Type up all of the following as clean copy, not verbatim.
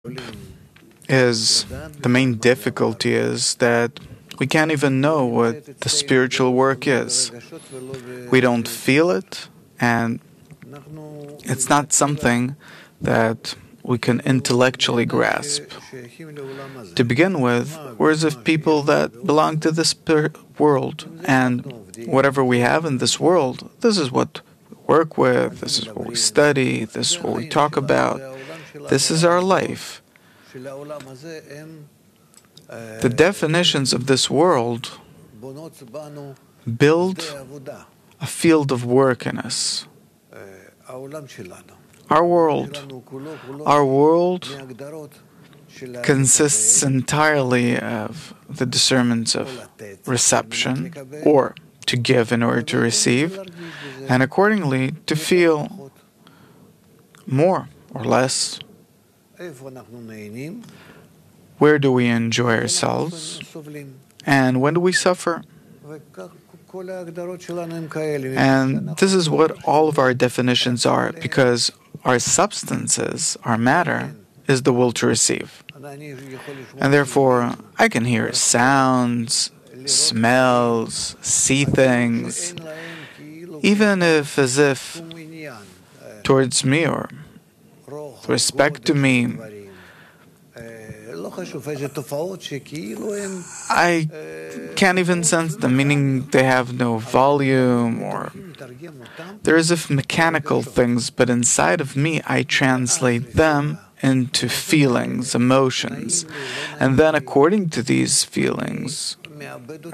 the main difficulty is that we can't even know what the spiritual work is. We don't feel it, and it's not something that we can intellectually grasp. To begin with, we're as if people that belong to this world, and whatever we have in this world, this is what we work with, this is what we study, this is what we talk about, this is our life. The definitions of this world build a field of work in us. Our world consists entirely of the discernments of reception, or to give in order to receive, and accordingly to feel more or less. Where do we enjoy ourselves, and when do we suffer? And this is what all of our definitions are, because our substances, our matter, is the will to receive. And therefore, I can hear sounds, smells, see things, even if as if towards me or with respect to me, I can't even sense them, meaning they have no volume, or they're as if mechanical things, but inside of me I translate them into feelings, emotions, and then according to these feelings,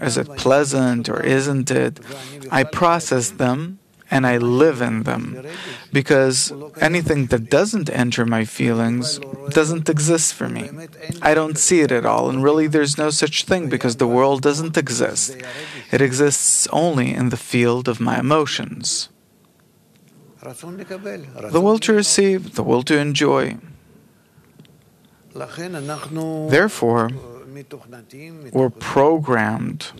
is it pleasant or isn't it, I process them and I live in them, because anything that doesn't enter my feelings doesn't exist for me. I don't see it at all, and really there's no such thing, because the world doesn't exist. It exists only in the field of my emotions. The will to receive, the will to enjoy. Therefore, we're programmed,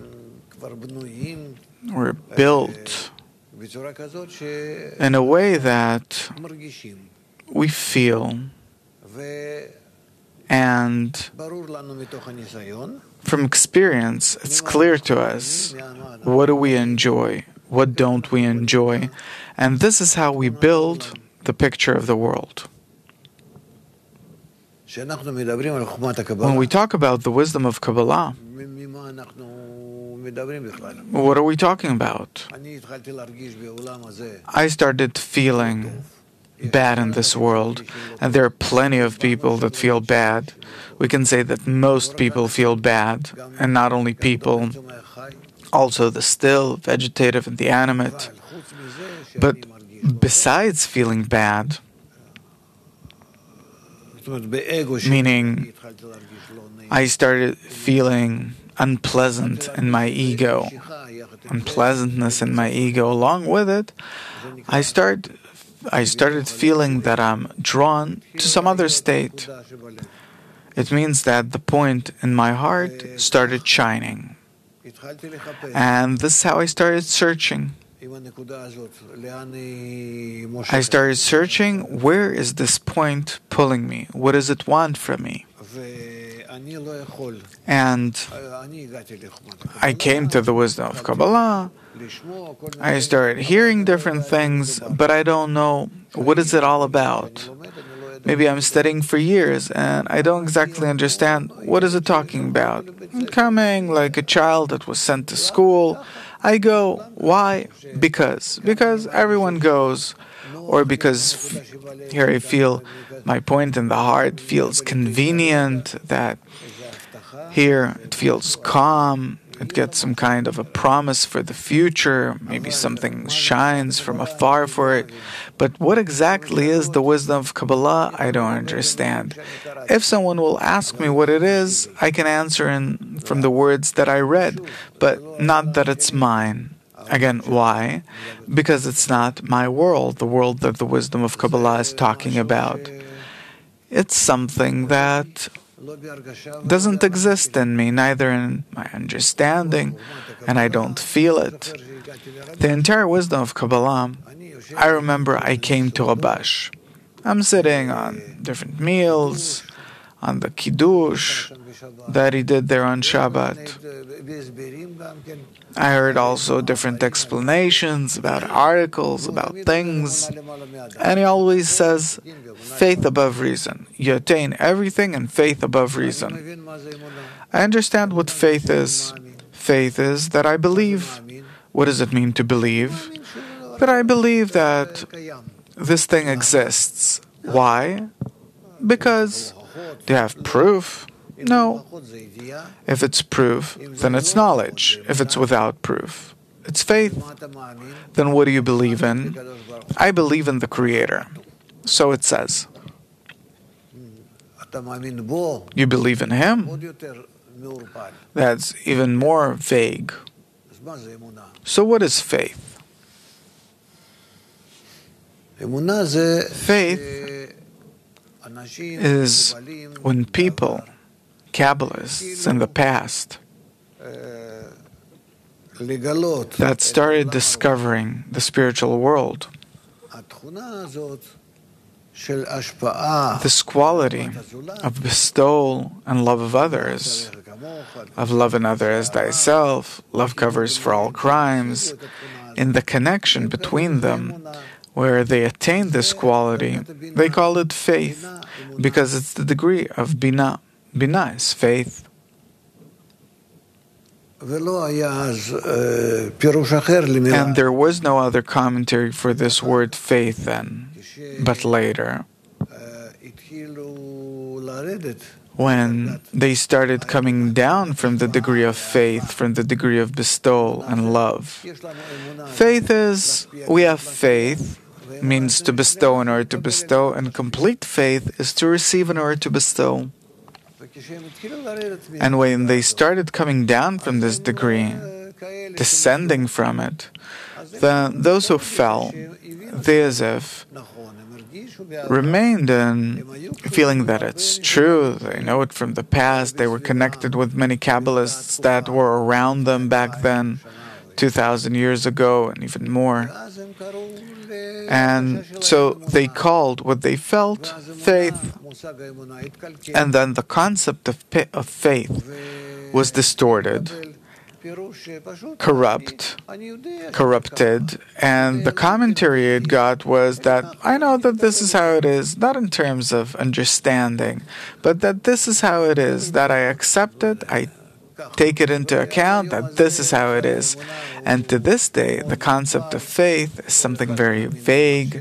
we're built in a way that we feel, and from experience it's clear to us what do we enjoy, what don't we enjoy, and this is how we build the picture of the world. When we talk about the wisdom of Kabbalah, what are we talking about? I started feeling bad in this world, and there are plenty of people that feel bad. We can say that most people feel bad, and not only people, also the still, vegetative, and the animate. But besides feeling bad, meaning I started feeling unpleasant in my ego, unpleasantness in my ego. Along with it, I started feeling that I'm drawn to some other state. It means that the point in my heart started shining. And this is how I started searching. I started searching, where is this point pulling me? What does it want from me? And I came to the wisdom of Kabbalah. I started hearing different things, but I don't know what is it all about. Maybe I'm studying for years and I don't exactly understand what is it talking about. I'm coming like a child that was sent to school. I go. Why? Because everyone goes, or because here I feel my point in the heart feels convenient, that here it feels calm, it gets some kind of a promise for the future, maybe something shines from afar for it. But what exactly is the wisdom of Kabbalah? I don't understand. If someone will ask me what it is, I can answer from the words that I read, but not that it's mine. Again, why? Because it's not my world, the world that the wisdom of Kabbalah is talking about. It's something that doesn't exist in me, neither in my understanding, and I don't feel it. The entire wisdom of Kabbalah, I remember I came to a bash. I'm sitting on different meals, on the Kiddush that he did there on Shabbat. I heard also different explanations about articles, about things, and he always says, faith above reason. You attain everything in faith above reason. I understand what faith is. Faith is that I believe. What does it mean to believe? That I believe that this thing exists. Why? Because do you have proof? No. If it's proof, then it's knowledge. If it's without proof, it's faith. Then what do you believe in? I believe in the Creator. So it says. You believe in Him? That's even more vague. So what is faith? Faith is when people, Kabbalists in the past, that started discovering the spiritual world, this quality of bestowal and love of others, of love another as thyself, love covers for all crimes, in the connection between them, where they attain this quality, they call it faith, because it's the degree of Binah. Binah is faith. And there was no other commentary for this word faith then, but later, when they started coming down from the degree of faith, from the degree of bestowal and love. Faith is, we have faith, means to bestow in order to bestow, and complete faith is to receive in order to bestow. And when they started coming down from this degree, descending from it, then those who fell, they as if remained in feeling that it's true, they know it from the past, they were connected with many Kabbalists that were around them back then, 2,000 years ago, and even more. And so they called what they felt faith. And then the concept of faith was distorted, corrupted, and the commentary it got was that I know that this is how it is, not in terms of understanding, but that this is how it is, that I accept it, I take it into account, that this is how it is. And to this day, the concept of faith is something very vague,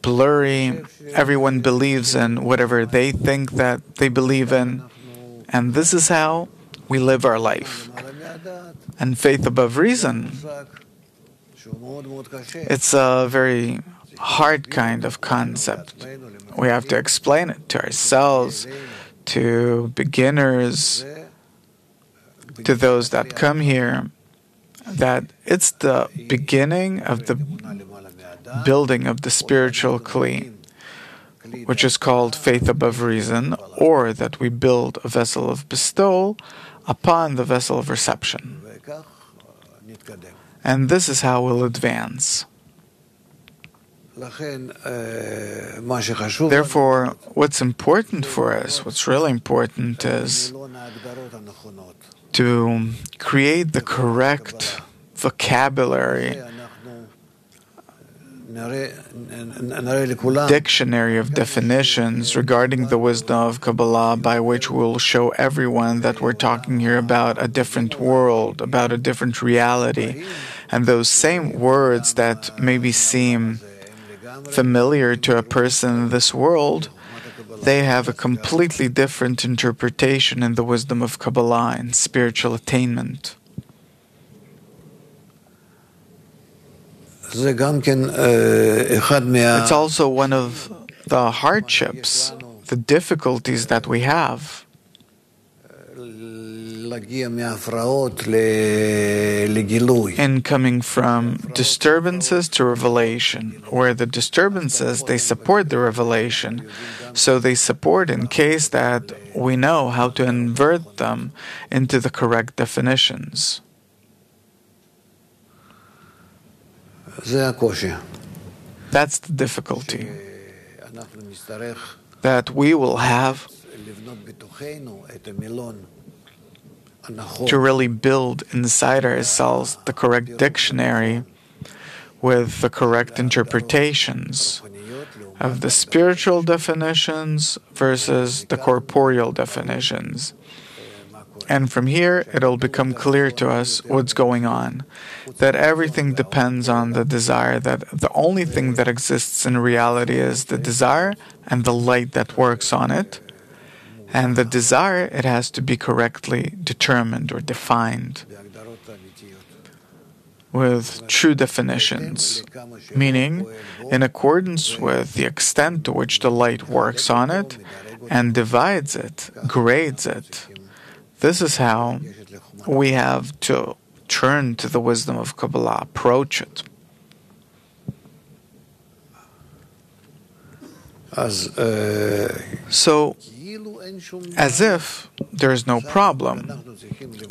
blurry. Everyone believes in whatever they think that they believe in, and this is how we live our life. And faith above reason, it's a very hard kind of concept. We have to explain it to ourselves, to beginners, to those that come here, that it's the beginning of the building of the spiritual kli, which is called faith above reason, or that we build a vessel of bestowal upon the vessel of reception. And this is how we'll advance. Therefore, what's important for us, what's really important is to create the correct vocabulary, dictionary of definitions regarding the wisdom of Kabbalah, by which we'll show everyone that we're talking here about a different world, about a different reality. And those same words that maybe seem familiar to a person in this world, they have a completely different interpretation in the wisdom of Kabbalah and spiritual attainment. It's also one of the hardships, the difficulties that we have in coming from disturbances to revelation, where the disturbances, they support the revelation. So they support in case that we know how to invert them into the correct definitions. That's the difficulty that we will have to really build inside ourselves the correct dictionary with the correct interpretations of the spiritual definitions versus the corporeal definitions. And from here, it'll become clear to us what's going on, that everything depends on the desire, that the only thing that exists in reality is the desire and the light that works on it. And the desire, it has to be correctly determined or defined with true definitions, meaning in accordance with the extent to which the light works on it and divides it, grades it. This is how we have to turn to the wisdom of Kabbalah, approach it. So, as if there is no problem,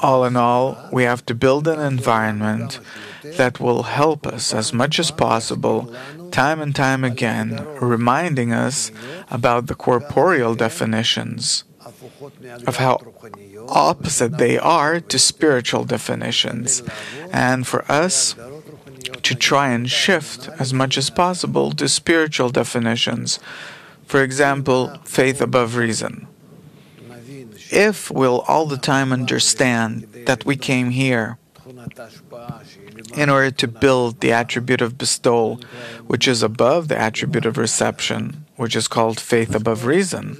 all in all, we have to build an environment that will help us as much as possible, time and time again, reminding us about the corporeal definitions, of how opposite they are to spiritual definitions, and for us to try and shift as much as possible to spiritual definitions. For example, faith above reason. If we'll all the time understand that we came here in order to build the attribute of bestowal, which is above the attribute of reception, which is called faith above reason,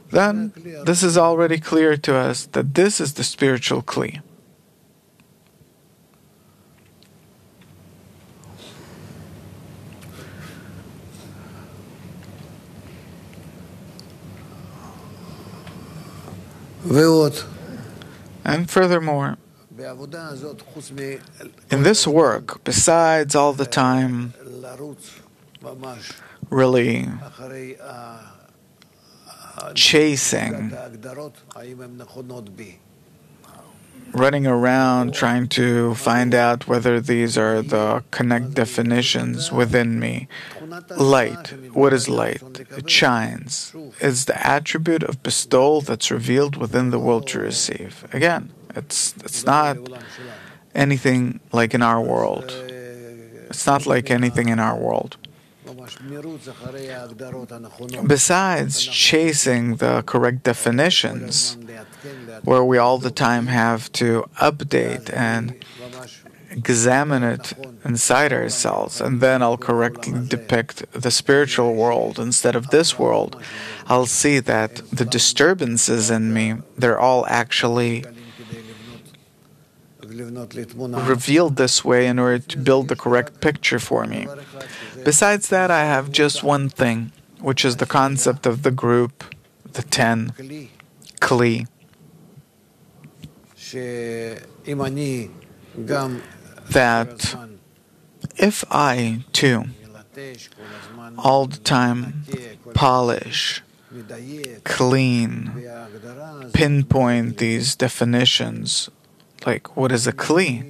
then this is already clear to us that this is the spiritual kli. And furthermore, in this work, besides all the time really chasing, running around trying to find out whether these are the correct definitions within me. Light. What is light? It shines. It's the attribute of bestowal that's revealed within the will to receive. Again, it's not anything like in our world. It's not like anything in our world. Besides chasing the correct definitions, where we all the time have to update and examine it inside ourselves, and then I'll correctly depict the spiritual world instead of this world, I'll see that the disturbances in me, they're all actually revealed this way in order to build the correct picture for me. Besides that, I have just one thing, which is the concept of the group, the 10, kli. That if I, too, all the time polish, clean, pinpoint these definitions, like what is a kli?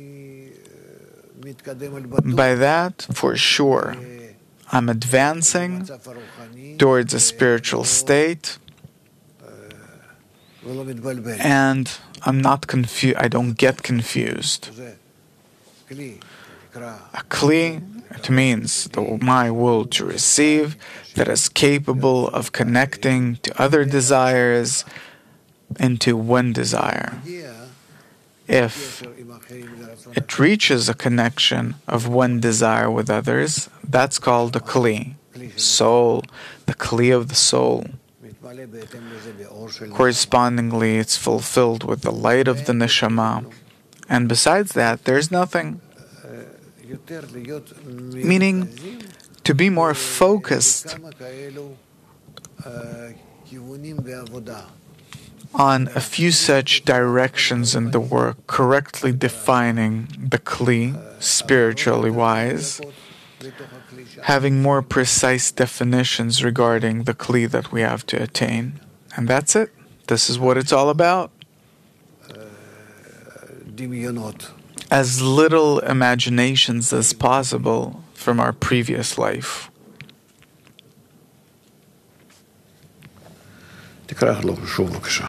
By that, for sure, I'm advancing towards a spiritual state, and I'm not confused. I don't get confused. A kli, it means my will to receive that is capable of connecting to other desires into one desire. If it reaches a connection of one desire with others, that's called the kli, soul, the kli of the soul. Correspondingly, it's fulfilled with the light of the neshama. And besides that, there's nothing. Meaning, to be more focused on a few such directions in the work, correctly defining the kli, spiritually wise, having more precise definitions regarding the kli that we have to attain. And that's it. This is what it's all about. As little imaginations as possible from our previous life. תקרא לו שוב בבקשה.